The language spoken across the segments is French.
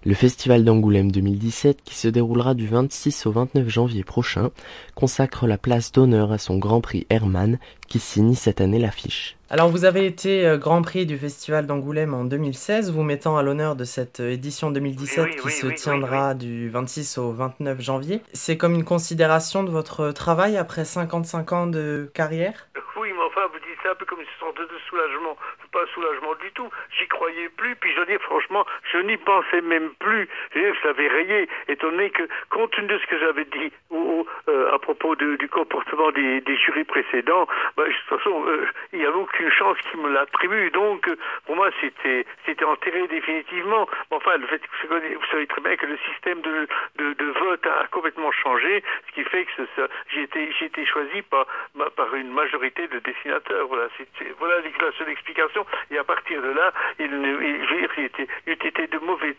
Le Festival d'Angoulême 2017, qui se déroulera du 26 au 29 janvier prochain, consacre la place d'honneur à son Grand Prix Hermann, qui signe cette année l'affiche. Alors vous avez été Grand Prix du Festival d'Angoulême en 2016, vous mettant à l'honneur de cette édition 2017 qui se tiendra du 26 au 29 janvier. C'est comme une considération de votre travail après 55 ans de carrière? Oui, mais enfin, vous dites ça un peu comme une sorte de soulagement. C'est pas un soulagement du tout. J'y croyais plus, puis je veux dire, franchement, je n'y pensais même plus. Je veux dire, je l'avais rayé, étant donné que, compte tenu de ce que j'avais dit à propos du comportement des jurys précédents, bah, de toute façon, il n'y avait aucune chance qu'ils me l'attribuent. Donc, pour moi, c'était enterré définitivement. Mais enfin, le fait, vous savez très bien que le système de vote a complètement changé, ce qui fait que j'ai été choisi par une majorité de dessinateurs. Voilà, voilà la seule explication. Et à partir de là, il était de mauvais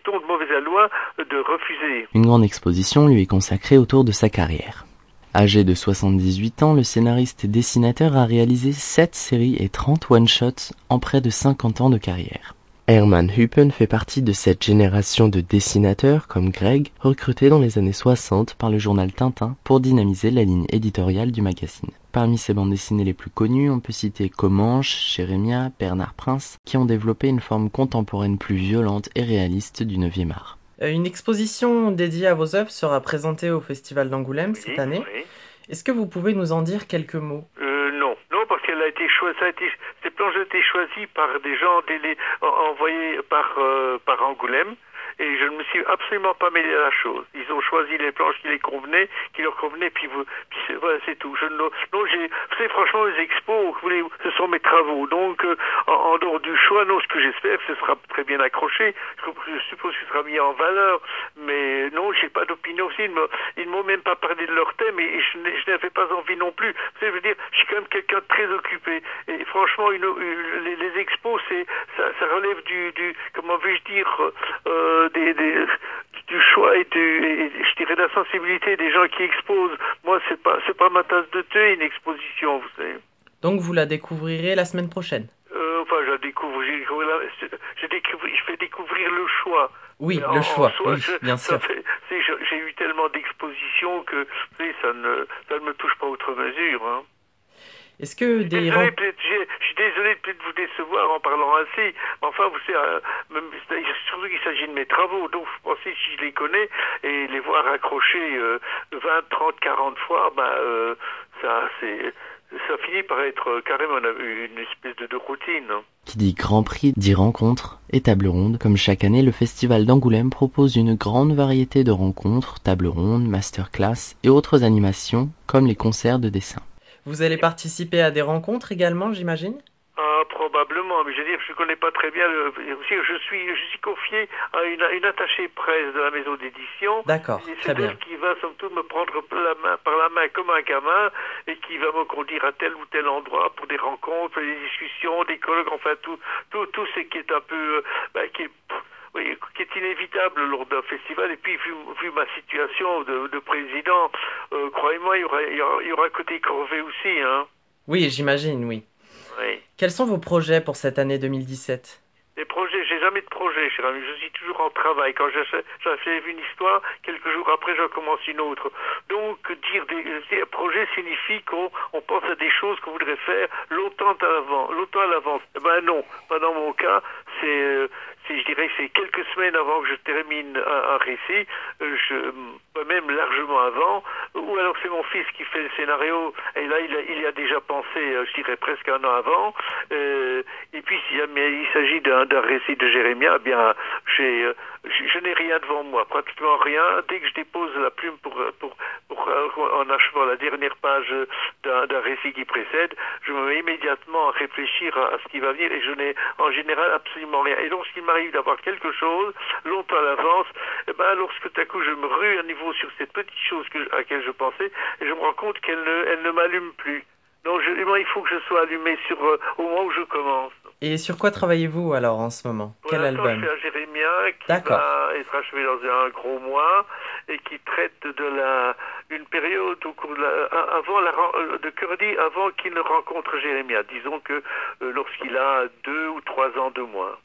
ton, de mauvaise aloi de refuser. Une grande exposition lui est consacrée autour de sa carrière. Âgé de 78 ans, le scénariste et dessinateur a réalisé 7 séries et 30 one-shots en près de 50 ans de carrière. Hermann Huppen fait partie de cette génération de dessinateurs comme Greg, recrutés dans les années 60 par le journal Tintin pour dynamiser la ligne éditoriale du magazine. Parmi ses bandes dessinées les plus connues, on peut citer Comanche, Jérémia, Bernard Prince, qui ont développé une forme contemporaine plus violente et réaliste du 9e art. Une exposition dédiée à vos œuvres sera présentée au Festival d'Angoulême cette année. Oui. Est-ce que vous pouvez nous en dire quelques mots? Non, parce qu'elle a été choisie. Ces planches ont été choisies par des gens envoyés par Angoulême. Et je ne me suis absolument pas mêlé à la chose. Ils ont choisi les planches qui leur convenaient, puis voilà, c'est tout. Franchement, les expos, ce sont mes travaux. Donc, en dehors du choix, ce que j'espère, ce sera très bien accroché. Je suppose que ce sera mis en valeur. Mais non, j'ai pas d'opinion aussi. Ils ne m'ont même pas parlé de leur thème et je n'avais pas envie non plus. Je veux dire, je suis quand même quelqu'un de très occupé. Et franchement, les expos, ça relève comment vais-je dire, du choix et je dirais de la sensibilité des gens qui exposent. Moi, c'est pas ma tasse de thé, une exposition, vous savez. Donc vous la découvrirez la semaine prochaine? Je la découvre, je fais découvrir le choix. Oui, le choix, oui, bien sûr. J'ai eu tellement d'expositions que ça ne me touche pas outre mesure. Hein. Est-ce que je suis désolé de peut-être vous décevoir en parlant ainsi, mais enfin, vous savez, surtout qu'il s'agit de mes travaux, donc vous pensez si je les connais et les voir accrochés 20, 30, 40 fois, ça finit par être carrément une espèce de routine. Qui dit Grand Prix dit rencontres et table ronde. Comme chaque année, le Festival d'Angoulême propose une grande variété de rencontres, tables rondes, masterclass et autres animations comme les concerts de dessin. Vous allez participer à des rencontres également, j'imagine? Probablement, mais je veux dire, je ne connais pas très bien. Je suis confié à une attachée presse de la maison d'édition. D'accord, très bien. C'est elle qui va, somme toute, me prendre par la main comme un gamin et qui va me conduire à tel ou tel endroit pour des rencontres, des discussions, des colloques, enfin tout ce qui est un peu... qui est inévitable lors d'un festival. Et puis, vu ma situation de président, croyez-moi, il y aura un côté corvée aussi. Hein. Oui, j'imagine, oui. Oui. Quels sont vos projets pour cette année 2017? Des projets, j'ai jamais de projet, cher ami. Je suis toujours en travail. Quand j'achève une histoire, quelques jours après, je commence une autre. Donc, dire projet signifie qu'on pense à des choses qu'on voudrait faire longtemps à l'avance. Ben non, pas dans mon cas. Je dirais que c'est quelques semaines avant que je termine un récit, même largement avant, ou alors c'est mon fils qui fait le scénario, et là il y a déjà pensé, je dirais presque un an avant, et puis si jamais il s'agit d'un récit de Jérémia, eh bien je n'ai rien devant moi, pratiquement rien. Dès que je dépose la plume pour en achevant la dernière page d'un récit qui précède, je me mets immédiatement à réfléchir à ce qui va venir et je n'ai en général absolument rien. Et lorsqu'il m'arrive d'avoir quelque chose longtemps à l'avance, lorsque tout à coup je me rue à nouveau sur cette petite chose à laquelle je pensais et je me rends compte qu'elle ne m'allume plus. Donc il faut que je sois allumé au moment où je commence. Et sur quoi travaillez-vous alors en ce moment? Quel album? Je fais un Jérémia qui va être achevé dans un gros mois et qui traite une période au cours de Kurdi avant qu'il ne rencontre Jérémia. Disons que lorsqu'il a 2 ou 3 ans de moins.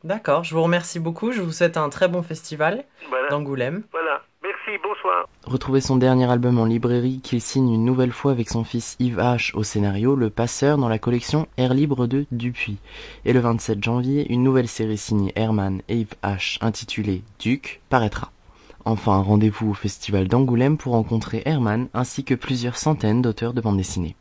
D'accord, je vous remercie beaucoup. Je vous souhaite un très bon festival Voilà. d'Angoulême. Voilà. Merci, bonsoir. Retrouvez son dernier album en librairie qu'il signe une nouvelle fois avec son fils Yves H au scénario, Le Passeur, dans la collection Air Libre de Dupuis. Et le 27 janvier, une nouvelle série signée Herman et Yves H intitulée Duc paraîtra. Enfin, rendez-vous au Festival d'Angoulême pour rencontrer Herman ainsi que plusieurs centaines d'auteurs de bande dessinée.